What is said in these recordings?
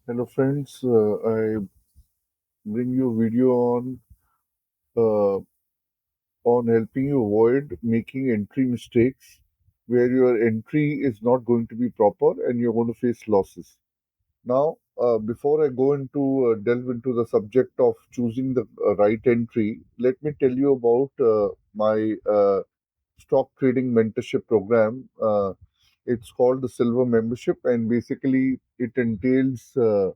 Hello friends, I bring you a video uh, on helping you avoid making entry mistakes where your entry is not going to be proper and you're going to face losses. Now, before I go into delve into the subject of choosing the right entry, let me tell you about my stock trading mentorship program. It's called the Silver Membership, and basically it entails uh,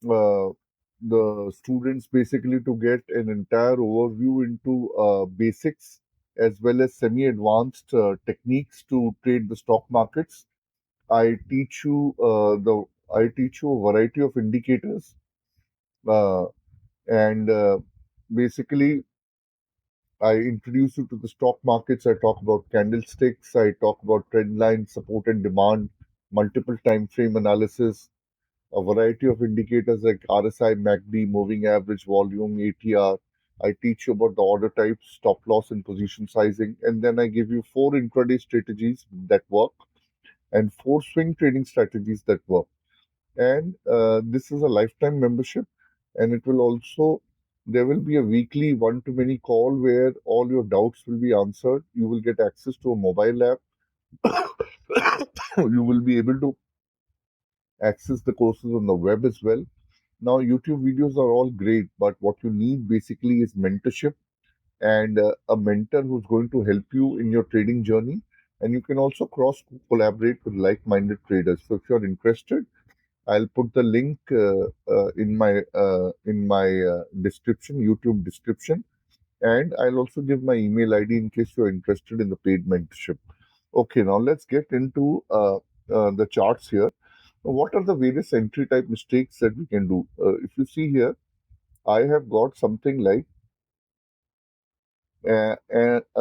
the students basically to get an entire overview into basics as well as semi-advanced techniques to trade the stock markets. I teach you I teach you a variety of indicators uh, and basically I introduce you to the stock markets. I talk about candlesticks. I talk about trend lines, support and demand, multiple time frame analysis, a variety of indicators like RSI, MACD, moving average, volume, ATR. I teach you about the order types, stop loss, and position sizing. And then I give you four intraday strategies that work and four swing trading strategies that work. And this is a lifetime membership. And it will also, there will be a weekly one to many call where all your doubts will be answered. You will get access to a mobile app. You will be able to access the courses on the web as well. Now, YouTube videos are all great, but what you need basically is mentorship and a mentor who's going to help you in your trading journey. And you can also cross collaborate with like minded traders. So, if you're interested, I'll put the link in my description, YouTube description, and I'll also give my email ID in case you're interested in the paid mentorship. Okay, now let's get into the charts here. What are the various entry type mistakes that we can do? If you see here, I have got something like a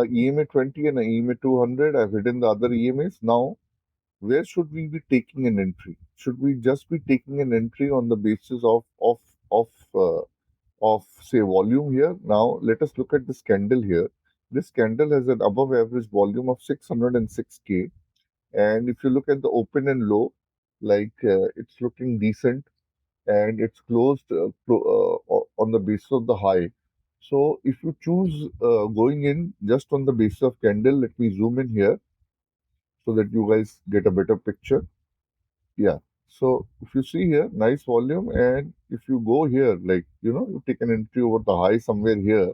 EMA 20 and a EMA 200. I've hidden the other EMAs. Now, where should we be taking an entry? Should we just be taking an entry on the basis of uh, of say volume here? Now, let us look at this candle here. This candle has an above average volume of 606K, and if you look at the open and low, like it's looking decent and it's closed on the basis of the high. So if you choose going in just on the basis of candle, let me zoom in here so that you guys get a better picture. Yeah. So if you see here, nice volume, and if you go here, like you take an entry over the high somewhere here.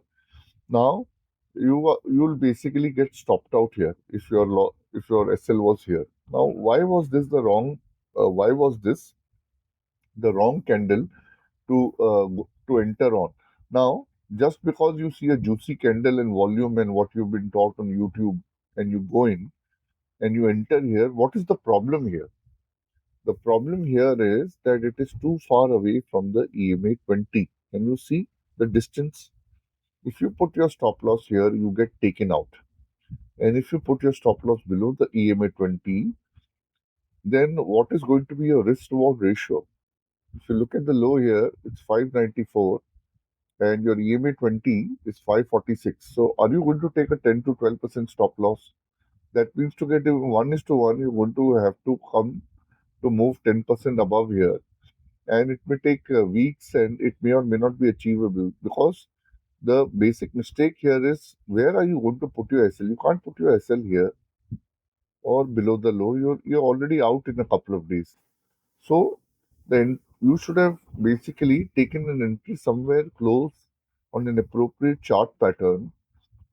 Now you'll basically get stopped out here if your SL was here. Now why was this the wrong? Why was this the wrong candle to enter on? Now, just because you see a juicy candle and volume and what you've been taught on YouTube, and you go in and you enter here, what is the problem here? The problem here is that it is too far away from the EMA 20. Can you see the distance? If you put your stop loss here, you get taken out. And if you put your stop loss below the EMA 20, then what is going to be your risk reward ratio? If you look at the low here, it's 594 and your EMA 20 is 546. So are you going to take a 10 to 12% stop loss? That means to get even 1 is to 1, you're going to have to come to move 10% above here. And it may take weeks and it may or may not be achievable because the basic mistake here is where are you going to put your SL? You can't put your SL here or below the low. You're already out in a couple of days. So then you should have basically taken an entry somewhere close on an appropriate chart pattern,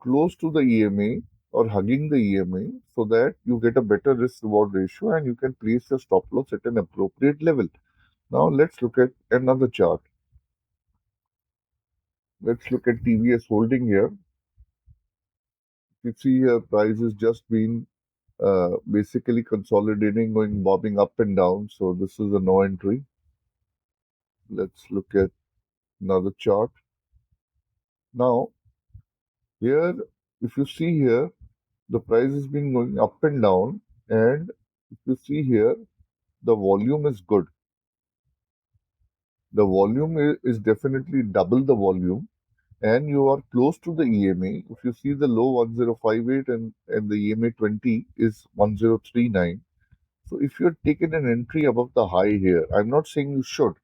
close to the EMA or hugging the EMA so that you get a better risk reward ratio and you can place your stop loss at an appropriate level. Now let's look at another chart. Let's look at TVS holding here. You see here price has just been basically consolidating, going bobbing up and down. So this is a no entry. Let's look at another chart. Now here, if you see here, the price has been going up and down, and if you see here, the volume is good. The volume is definitely double the volume, and you are close to the EMA. If you see the low 1058 and the EMA 20 is 1039. So if you're taking an entry above the high here, I'm not saying you should,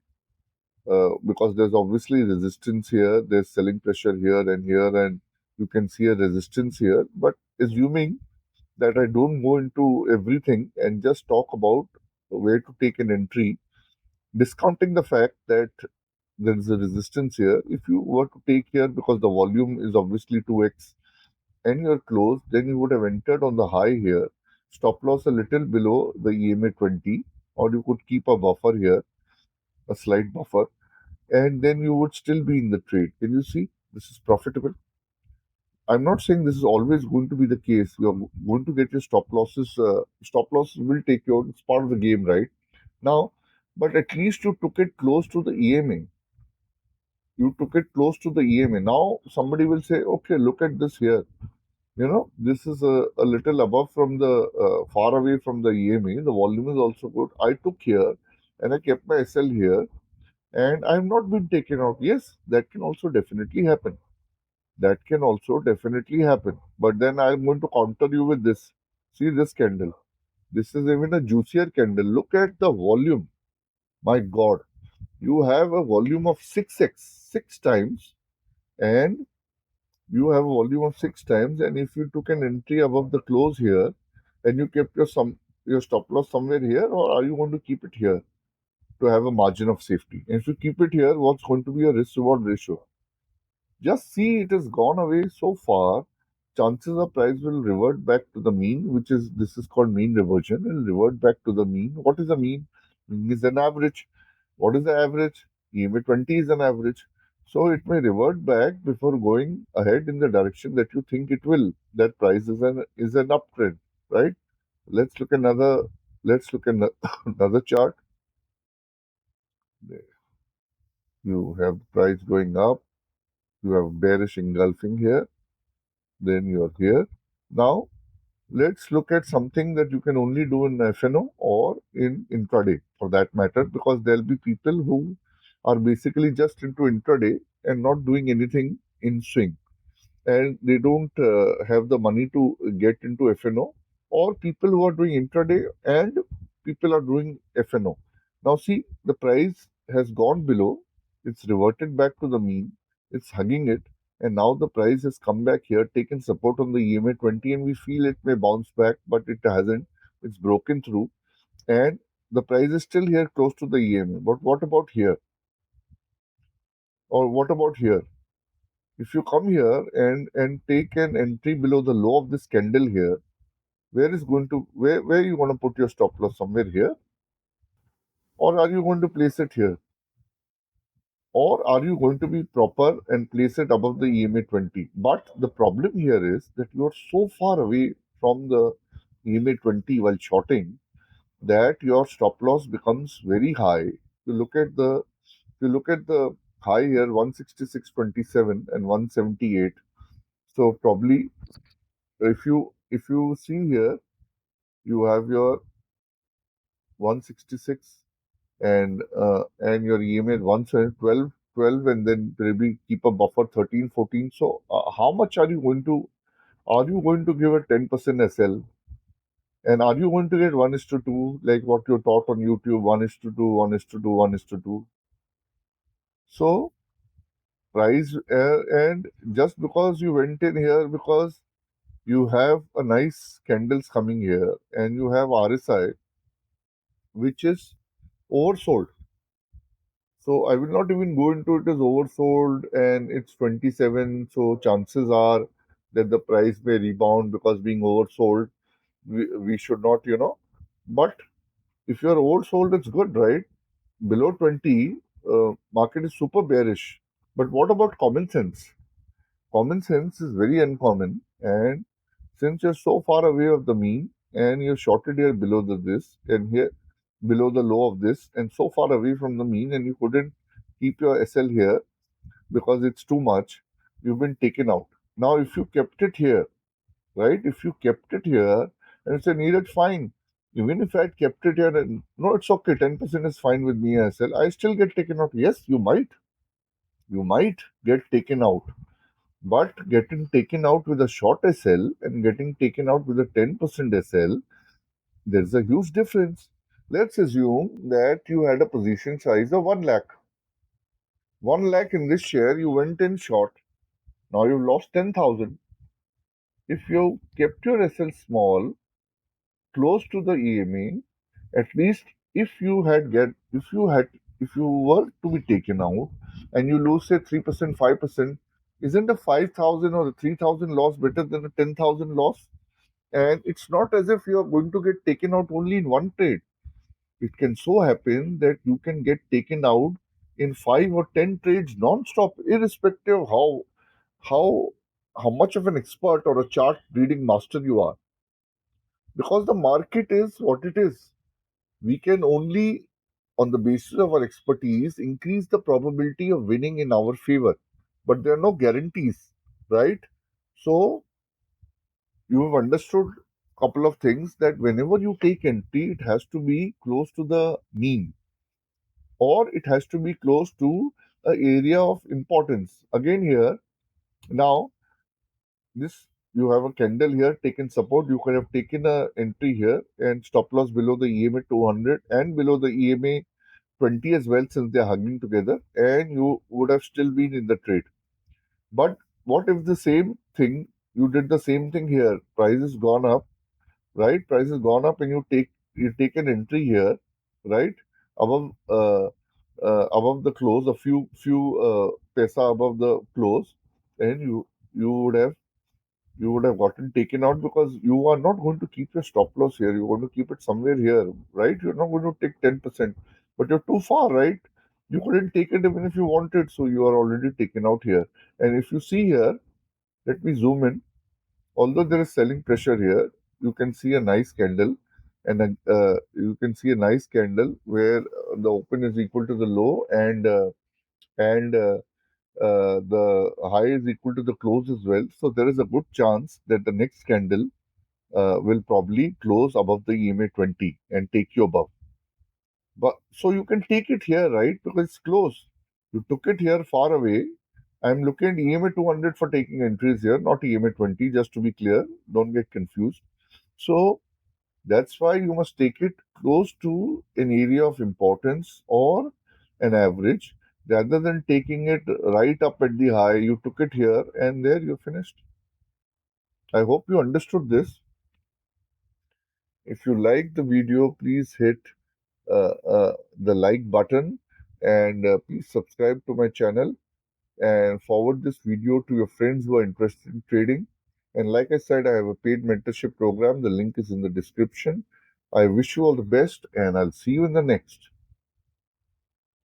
because there's obviously resistance here, there's selling pressure here, and you can see a resistance here. But assuming that I don't go into everything and just talk about where to take an entry, discounting the fact that there is a resistance here. If you were to take here because the volume is obviously 2x and you're close, then you would have entered on the high here, stop loss a little below the EMA 20, or you could keep a buffer here, a slight buffer, and then you would still be in the trade. Can you see? This is profitable. I'm not saying this is always going to be the case. You're going to get your stop losses. Stop losses will take you out. It's part of the game, right? Now, but at least you took it close to the EMA. You took it close to the EMA. Now, somebody will say, okay, look at this here. This is a little above from the far away from the EMA. The volume is also good. I took here and I kept my SL here and I have not been taken out. Yes, that can also definitely happen. That can also definitely happen. But then I'm going to counter you with this. See this candle. This is even a juicier candle. Look at the volume. My God. You have a volume of 6x, 6 times, and you have a volume of 6 times. And if you took an entry above the close here, and you kept your stop loss somewhere here, or are you going to keep it here to have a margin of safety? And if you keep it here, what's going to be your risk reward ratio? Just see, it has gone away so far. Chances of price will revert back to the mean, which is this is called mean reversion. It will revert back to the mean. What is the mean? Mean is an average. What is the average? EMA 20 is an average. So it may revert back before going ahead in the direction that you think it will. That price is an uptrend, right? Let's look another. Let's look at another chart. You have the price going up. You have bearish engulfing here. Then you are here. Now let's look at something that you can only do in FNO or in intraday for that matter, because there'll be people who are basically just into intraday and not doing anything in swing, and they don't have the money to get into FNO, or people who are doing intraday and people are doing FNO. Now see, the price has gone below, it's reverted back to the mean, it's hugging it, and now the price has come back here, taken support on the EMA 20, and we feel it may bounce back, but it hasn't. It's broken through, and the price is still here close to the EMA. But what about here? Or what about here? If you come here and take an entry below the low of this candle here, where you going to put your stop loss? Somewhere here, or are you going to place it here, or are you going to be proper and place it above the EMA 20? But the problem here is that you are so far away from the EMA 20 while shorting that your stop loss becomes very high. You look at the high here, 166.27 and 178. So probably if you see here, you have your 166 and your EMA 112, 12, and then maybe keep a buffer 13, 14. So how much are you going to give a 10% SL? And are you going to get 1 is to 2, like what you taught on YouTube, 1 is to 2, 1 is to 2, 1 is to 2? So price, and just because you went in here, because you have a nice candles coming here and you have RSI which is oversold. So I will not even go into it as oversold and it's 27. So chances are that the price may rebound because being oversold, we should not. But if you're oversold, it's good, right? Below 20, market is super bearish. But what about common sense? Common sense is very uncommon. And since you're so far away of the mean and you're shorted here below this and here below the low of this and so far away from the mean, and you couldn't keep your SL here because it's too much, you've been taken out. Now if you kept it here, right, if you kept it here and it's a needed fine, even if I had kept it here, and no, it's okay, 10% is fine with me SL, I still get taken out. Yes, you might get taken out, but getting taken out with a short SL and getting taken out with a 10% SL, There's a huge difference. Let's assume that you had a position size of 1 lakh. 1 lakh in this share, you went in short. Now you've lost 10,000. If you kept your SL small, close to the EMA, at least if you were to be taken out and you lose say 3%, 5%, isn't a 5,000 or a 3,000 loss better than a 10,000 loss? And it's not as if you are going to get taken out only in one trade. It can so happen that you can get taken out in 5 or 10 trades non-stop, irrespective of how how much of an expert or a chart reading master you are. Because the market is what it is. We can only, on the basis of our expertise, increase the probability of winning in our favor. But there are no guarantees, right? So you have understood a couple of things that whenever you take entry, it has to be close to the mean or it has to be close to an area of importance. Again, here, now, this you have a candle here taken support. You could have taken a entry here and stop loss below the EMA 200 and below the EMA 20 as well, since they're hugging together, and you would have still been in the trade. But what if the same thing, you did the same thing here? Price has gone up, right? Price has gone up, and you take an entry here, right? Above above the close, a few pesa above the close, and you would have you would have gotten taken out because you are not going to keep your stop loss here. You're going to keep it somewhere here, right? You're not going to take 10%, but you're too far, right? You couldn't take it even if you wanted, so you are already taken out here. And if you see here, let me zoom in. Although there is selling pressure here, you can see a nice candle, and you can see a nice candle where the open is equal to the low, and the high is equal to the close as well. So there is a good chance that the next candle will probably close above the EMA 20 and take you above. But so you can take it here, right? Because it's close. You took it here far away. I'm looking at EMA 200 for taking entries here, not EMA 20, just to be clear. Don't get confused. So that's why you must take it close to an area of importance or an average rather than taking it right up at the high. You took it here and there you finished. I hope you understood this. If you like the video, please hit the like button and please subscribe to my channel and forward this video to your friends who are interested in trading. And like I said, I have a paid mentorship program. The link is in the description. I wish you all the best and I'll see you in the next.